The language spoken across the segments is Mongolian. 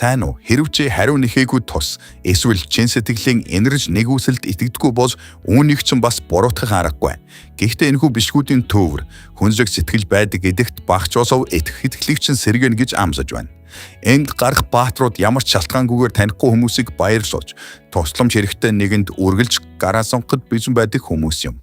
сайн уу? Хэрв чи хариу нэхээгүй тус эсвэл чин сэтгэлийн энерж нэгүсэлд итгэдэггүй бол үүнийг ч бас буруутгах аргагүй. Гэхдээ энэхүү бишгүүдийн төвөр хүнлэг сэтгэл байдаг гэдэгт багч осов итгэлэгчин сэргэн гэж амсаж байна. Энд гарах баатрууд ямар ч шалтгаангүйгээр танихгүй хүмүүсийг баярлуулж, тусламж хэрэгтэй нэгэнд үргэлж гараа сонгоход бэлэн байдаг хүмүүс юм.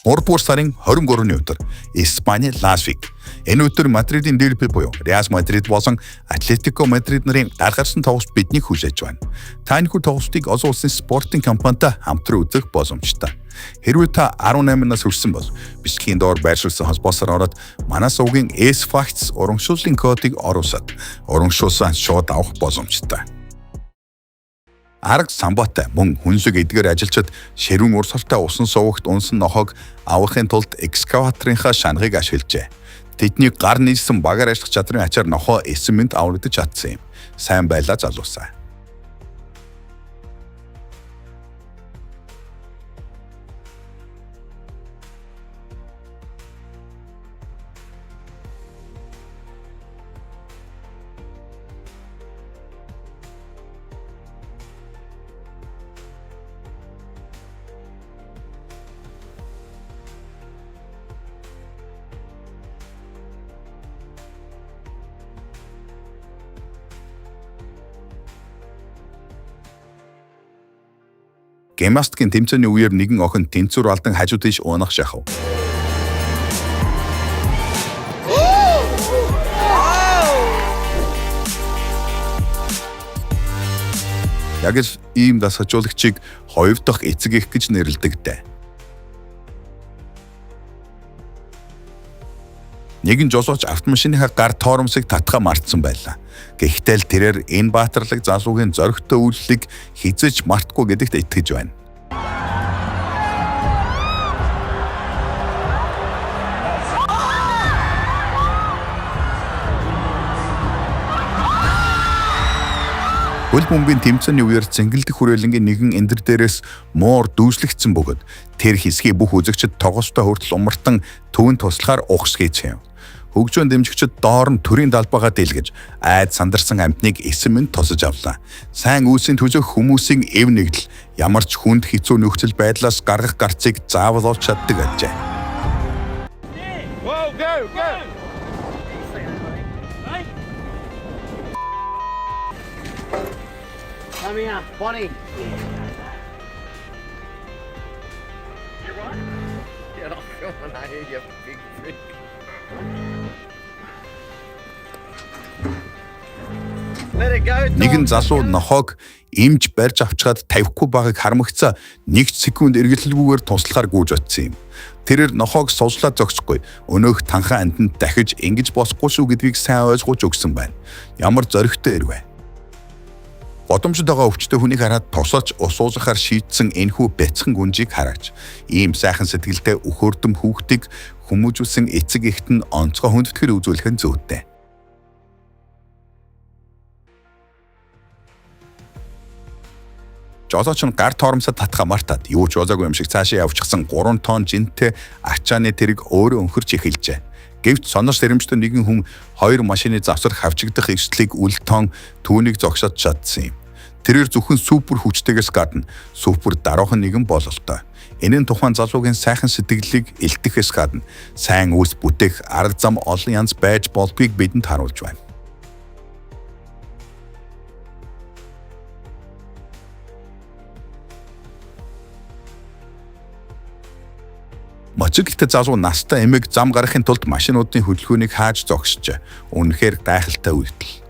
3 сарын 23-ны өдөр Испани Лас Вегас. Энэ өдөр Мадридын дерби буюу Реал Мадрид болон Атлетико Мадрид нарын гаргасан тоглолт биднийг хүлээж байна. Та энэхүү тоглолтыг олон улсын спортын компанитай хамтран үзэх боломжтой. Хэрвээ та 18 нас хүрсэн бол бичлэгийн доор байршуулсан холбоосоор ороод манай сувгийн S-Facts урамшууллын кодыг оруулсад урамшуулсан шууд авах боломжтой. Арга самбаатай мөн хүнлэг эдгээр ажилчид ширүүн урсгалтай усан сувагт унсан нохойг авахын тулд экскаваторынхаа шанхыг ашиглажээ. Тэдний гар нийлсэн багаар ажиллах чадрын ачаар нохой эсэмэнд аврагдаж чадсан юм. Сайн байлаа залуусаа. Гимнастикийн тэмцээний үеэр нэгэн охин тэнцвэр алдан хажуу тийш уунах шахав. Яг л ийм дасгалжуулагчийг 2 дахь эцэг эх гэж нэрлэдэг дээ. Нэгэн жолооч автомашиныхаа гар тоормсыг татхаа мартсан байлаа. Гэхдээ л тэрээр энэ баатарлаг залуугийн зоригтой үйлчлэлийг хизэж мартахгүй гэдэгт итгэж байна. Хөл бөмбөгийн тэмцээний үеэр цэнгэлдэх хүрээлэнгийн нэгэн эндэр дээрээс муур дүүслэгдсэн бөгөөд тэр хэсгийг бүх үзэгчид тогоостой хүртэл умартан төвөн туслахаар ухсгийцгээв. Хөгжөөн дэмжигчид доор нь төрийн далбаагаа дэлгэж айд сандарсан амьтныг эсэмэнд тосож авлаа. Сайн үйлсийн төжөх хүмүүсийн эв нэгдэл ямар ч хүнд хэцүү нөхцөл байдлаас гаргах гарцыг заавал олж чаддаг ажээ. Come here, Bonnie. You right? Get off filming, I hear you big freak. Let it go. Нэгэн залуу нохойг имж барьж авчгаад тавихгүй байгааг харамгцаа 1 секунд эргэлэлгүйгээр туслахаар гүйж очсон юм. Тэрээр нохойг сувслаад зогсохгүй өнөөх танхаа амтнд дахиж ингэж босхгүй шүү гэдгийг сайн ойлгуулж өгсөн байна. Ямар зоригтой ирвэ. Годомжид байгаа өвчтөе хүнийг хараад тосооч усуузахаар шийдсэн энэхүү бяцхан гүнжийг хараач. Ийм сайхан сэтгэлтэй өхөөрдөм хүүхдийг хүмүүжүүлсэн эцэг эхт нь онцгой хүндэтгэл үзүүлэх нь зүйтэй. Жолооч нь гар тоормсод татхаа мартаад юу ч болоогүй юм шиг цаашаа явчихсан 3 тонн жинтэй ачааны тэрэг өөрөө өнхөрч эхэлжээ. Гэвч сонош сэрэмжтэй нэгэн хүн 2 машины завсар хавчигдах эрсдлийг үл тоон түүнийг зогсоод чадсан юм. Тэрээр зөвхөн супер хүчтэйгээс гадна супер даруухан нэгэн бололтой. Энэ нь тухайн залуугийн сайхан сэтгэлийг илтгэхээс гадна сайн үйлс бүтээх арга зам олон янз байж болдгийг бидэнд харуулж байна. Моцигтэй залуу настай эмэг зам гарахын тулд машинуудын хөдөлгөөнийг хааж зогсжээ. Үнэхээр гайхалтай үйлдэл.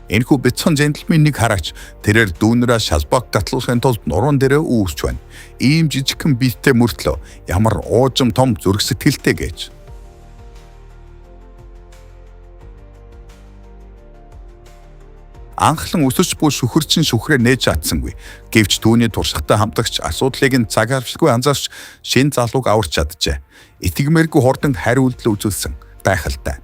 Энэхүү бяцхан джентльменийг хараач. Тэрээр дүүнэрээ шалбаг татлуулахын тулд нуруунд дээрээ үүсч байна. Ийм жижигхэн биеттэй мөртлөө ямар уужим том зүрх сэтгэлтэй гэж. Анхлан өсөж буй шүхэрчин шүхрээ нээж чадсангүй. Гэвч түүний туршлагатай хамтагч асуудлыг нь цаг авчиргүй анзаарч шин залууг аварч чаджээ. Итгэмээргүй хурдан хариултал үзүүлсэн. Гайхалтай.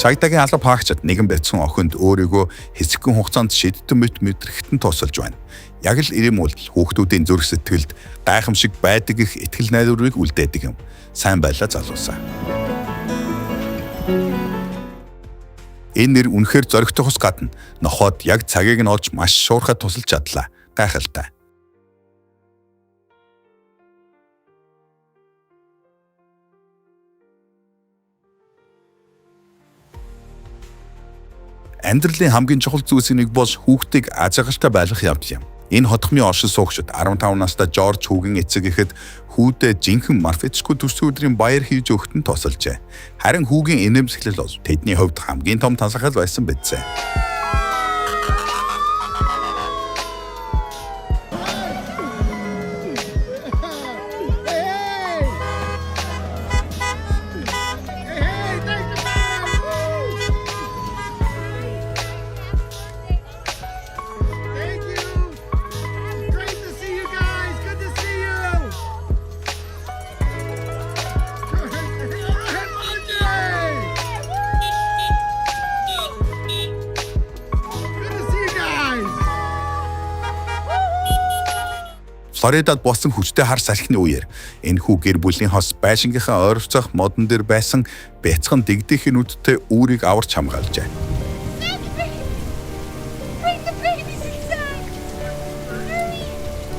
Цагдаагийн алба хаагчид нэгэн бяцхан охинд өөрийгөө хэсэгхэн хугацаанд шидтэн мэдрэхтэн тусалж байна. Яг л ирэм бол хүүхдүүдийн зүрх сэтгэлд гайхамшиг байдаг их итгэл найдварыг үлдээдэг юм. Сайн байлаа залуусаа. Энэ нэр үнэхээр зоригтойхоос гадна нохоод яг цагийг нь олж маш шуурхай тусалж чадлаа. Гайхалтай. Амьдралын хамгийн чухал зүйлсийн нэг бол хүүхдийг аз жаргалтай байлгах явдал юм. Энэ хотхмын оршин суугчид 15 настай Жорж хүүгийн эцэг ихэд хүүдээ жинхэнэ марфетчгүй төсвийн өдрийн баяр хийж өгөхөд нь тусалжээ. Харин хүүгийн инээмсэглэл бол тэдний хувьд хамгийн том талархал байсан бидсэн. Флоридад болсон хүчтэй хар салхины үеэр энэ хүү гэр бүлийн хос байшингийнхаа ойролцоох модон дээр байсан бяцхан дэгдэхийн үдтэй үүрийг аварч хамгаалжээ.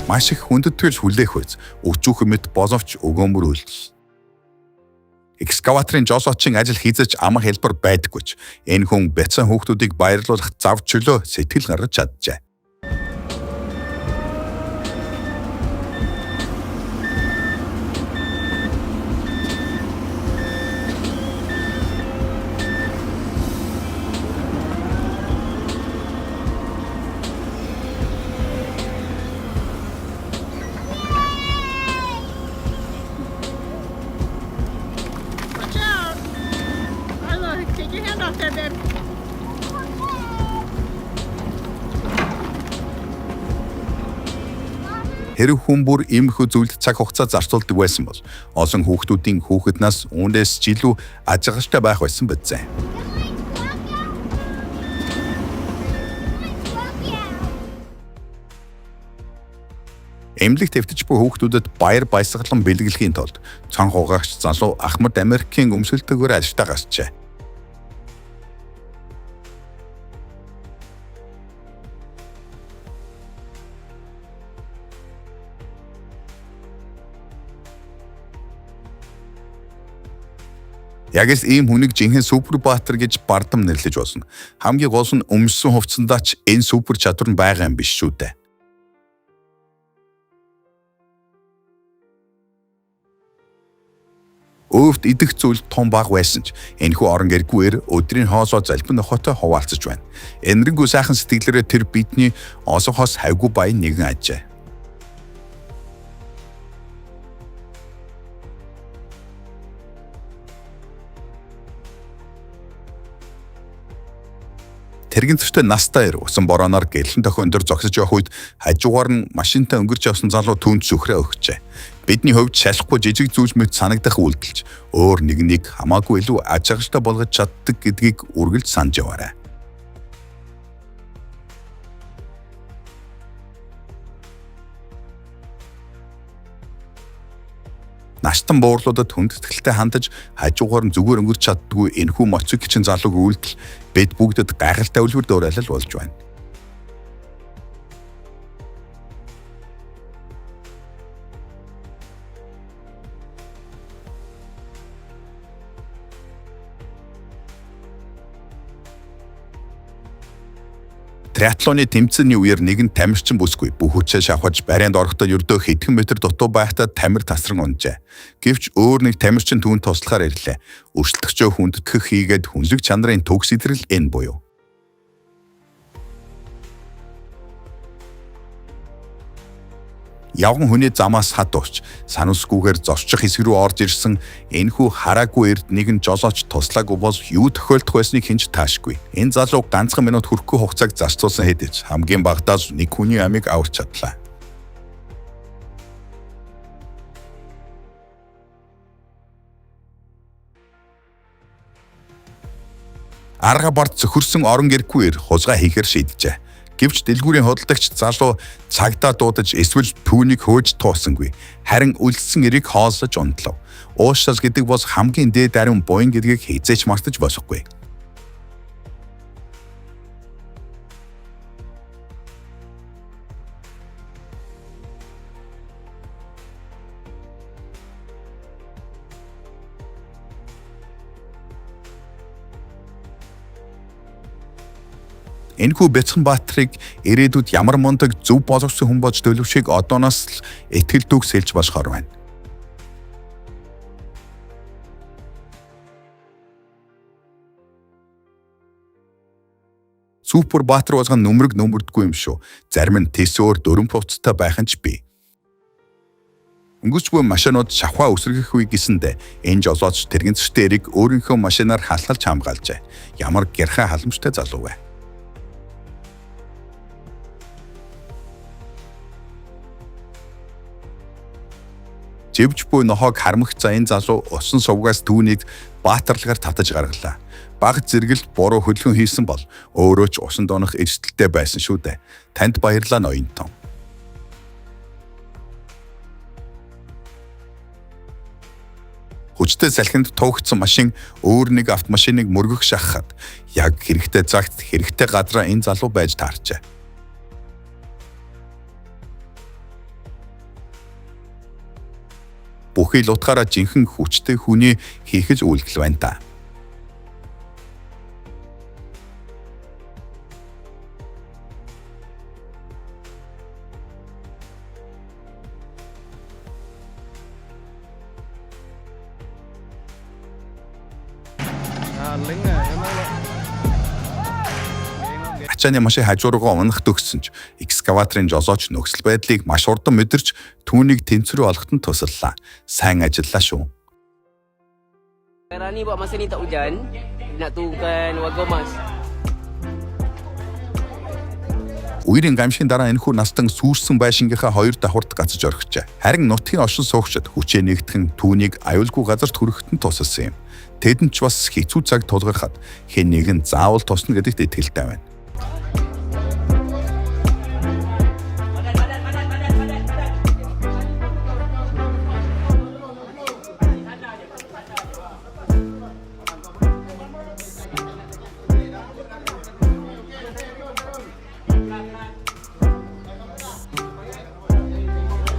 Маш их хүндэтгэл хүлээх үз өчүүхэн мэт боловч өгөөмөр үйлдэл. Экскаваторын Жосочин ажил хийзэж амх хэлбэр байдаггүйч энэ хүн бяцхан хүүхдүүдийг баярлуулах зав чөлөө сэтгэл гаргаж чаджээ. Хэрэг хүн бүр иймэрхүү зүйлд цаг хугацаа зарцуулдаг байсан бол олон хүүхдүүдийн хүүхэд нас үүнээс ч илүү аз жаргалтай байх байсан бидсэн. Эмнэлэг твтэж буй хүүхдүүдэд баяр баясгалан бэлгэлэхийн тулд цонх угаагч залуу Ахмад Америкийн өмсөлтөөр ажилдаа гарчээ. Яг л ийм хүнийг жинхэнэ супербаатар гэж бардам нэрлэж болно. Хамгийн гол нь өмссөн хувцсандаа ч энэ супер чадвар нь байгаа юм биш шүү дээ. Өвд идэх зүйл том баг байсан ч энэхүү орон гэргүүр өдрийн хоосоо залбин нохотой хуваалцаж байна. Энэргүй сайхан сэтгэлээрээ тэр бидний осохоос хавьгүй баян нэгэн ажээ. Тэргийн зөрчтэй настай ир усан борооноор гэлэн тохион дээр зогсож явах үед хажуугаар нь машинтай өнгөрч явсан залуу түүнд зүхрээ өгчээ. Бидний хувьд шалахгүй жижиг зүйл мэт санагдах үйлдэлж өөр нэг хамаагүй илүү аз жаргалтай болгож чаддаг гэдгийг үргэлж санаж яваарай. Наштан буурлуудад хүндэтгэлтэй хандаж хажуугаар нь зүгээр өнгөрч чаддгүй энэхүү мотоциклчин залууг үйлдэл бид бүгдэд гайхалтай үлгэр дуурайлал болж байна. Триатлоны тэмцээний үеэр нэгэн тамирчин бүсгүй бүх хүчээ шавхаж барианд орохдоо ердөө хэдхэн метр дутуу байхдаа тамир тасран унжээ. Гэвч өөр нэг тамирчин түүнд туслахаар ирлээ. Өршлөгчөө хүндэтгэх хийгээд хүнлэг чанарын төгс идрэл энэ буюу. Явган хүний замаас хадууч сануусгүйгээр зоччих хэсэг рүү орж ирсэн энэхүү хараагүй эрд нэгэн жолооч туслаагүй бол юу тохиолдох байсныг хэн ч таашгүй. Энэ залуу ганцхан минут хүрэхгүй хугацааг зарцуулсан хэдиж хамгийн багадаа нэг хүний амийг аварч чадлаа. Арга бард зөвхөрсөн орон гэрхгүйр хузгай хийхээр шийджээ. Гэвч дэлгүүрийн хөдөлгөгч залуу цагдаа дуудаж эсвэл түүнийг хөөж туусангүй. Харин үлдсэн эрийг хоолсож унтлав. Уушрал гэдэг бол хамгийн дээд ариун буян гэдгийг хизээч мартаж болохгүй. Энэхүү Бяцхан Баатрыг ирээдүйд ямар мундаг зөв боловсон хүн болж төлөвшийг одооноос л итгэл дүүсэлж болохоор байна. Супер Баатар болгон нөмрдгүй юм шүү. Зарим нь тэсөөр дөрөн хувцастай байх нь ч бий. Өнгөрч буй машинууд шавхаа үсрэгэх үе гэсэндэ энэ жолооч тэрэгцэртэй эрийг өөрийнхөө машинаар халахалж хамгаалжээ. Ямар гэрхэ халамжтай залуу вэ? Живж буй нохоог хармагц энэ залуу усан сувгаас түүнийг баатарлагаар татаж гаргалаа. Баг зэрэгэлд буруу хөдөлгөөн хийсэн бол өөрөө ч усан доонох эрсдэлтэй байсан шүү дээ. Танд баярлалаа ноёнтон. Хүчтэй салхинд туugдсан машин өөр нэг автомашиныг мөргөх шахахад яг хэрэгтэй цагт хэрэгтэй газараа энэ залуу байж таарчээ. Бүхий л утгаараа жинхэнэ хүчтэй хүний хийхэж үйлдэл байна та. Ачааны машин хажуургаа унах төгссөн ч экскаваторын жолооч нөхцөл байдлыг маш хурдан мэдэрч түүнийг тэнцвэр олоход тусаллаа. Сайн ажиллаа шүү. Sekarang ni buat masa ni tak hujan, nak turunkan warga emas. Үерийн гамшигын дараа энэхүү настан сүрсэн байшингийнхаа хоёр давхурд гацж орхижээ. Харин нутгийн оршин суугчид хүчээ нэгтгэн түүнийг аюулгүй газарт хүрэхэд нь тусалсан юм. Тэдэнд ч бас хэцүү цаг тулгархад хэн нэгэн заавал тусна гэдэгт итгэлтэй байна.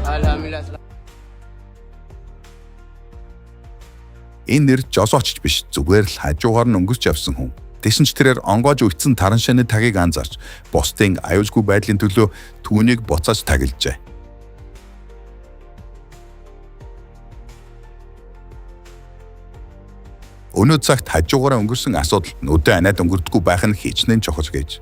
Alhamdulillah. Энэ нэр жолоочч биш, зүгээр л хажуугаар нь өнгөрч явсан хүн. Тэсэн ч тэрээр онгоож үлдсэн таран шаны тагийг анзаарч бусдын аюулгүй байдлын төлөө түүнийг буцааж тагилжээ. Өнөө цагт хажуугаараа өнгөрсөн асуудал нүдэ анаад өнгөрдөггүй байх нь хичнээн чухал гэж.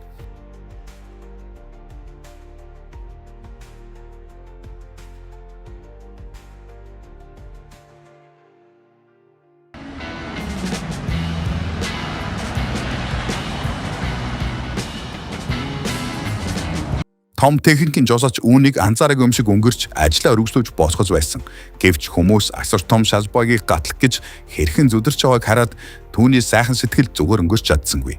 Том техникийн жолооч үүнийг анзаараагүй юм шиг өнгөрч ажлаа өргөжлөж босгож байсан. Гэвч хүмүүс асар том шалбагийг гатлах гэж хэрхэн зүдэрч байгааг хараад түүний сайхан сэтгэл зүгээр өнгөрч чадсангүй.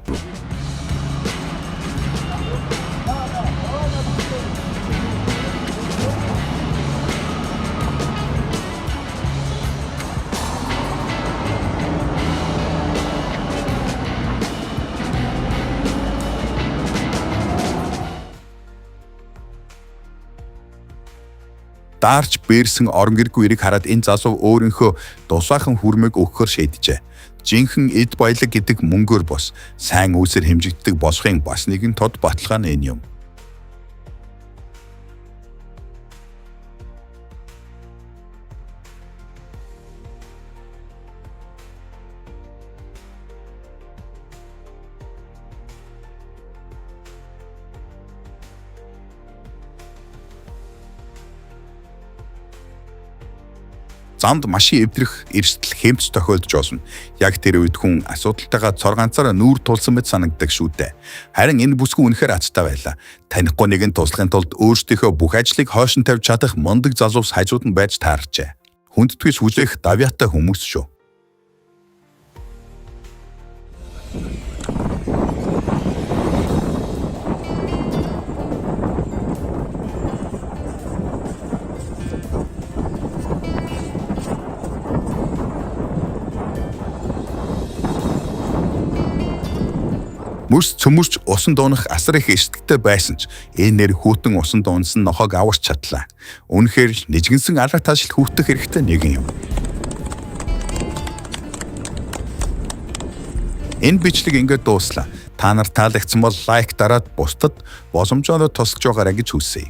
Даарч бээрсэн орон гэргүй эрийг хараад энэ залуу өөрийнхөө дусаахан хүрмэг өгөхөр шийджээ. Жинхэнэ эд баялаг гэдэг мөнгөөр бос сайн үүсэр хэмжигддэг болохын бас нэгэн тод баталгаа нь энэ юм. Замд машин эвдрэх эрсдэл хэмж тохиолдож болно. Яг тэр үед хүн асуудалтайгаа цор ганцаараа нүүр тулсан мэт санагддаг шүү дээ. Харин энэ бүсгүй үнэхээр азтай байлаа. Танихгүй нэгэн туслахын тулд өөрсдийнхөө бүх ажлыг хойшин тавьж чадах мундаг залуус хажууд нь байж таарчээ. Хүндтгэж хүлээх давьяатай хүмүүс шүү. Мөс цөмөрч усан дуунах асар их эсдэгтэй байсан ч энэ нэр хүүтэн усан дуунсан нохоог аварч чадлаа. Үнэхээр л нэжгэнсэн алга таашил хүүтэх хэрэгтэй нэгэн юм. Энэ бичлэг ингээд дууслаа. Та нар таалагдсан бол лайк дараад бусдад боломжоор тусгаж байгаарай гэж хүсье.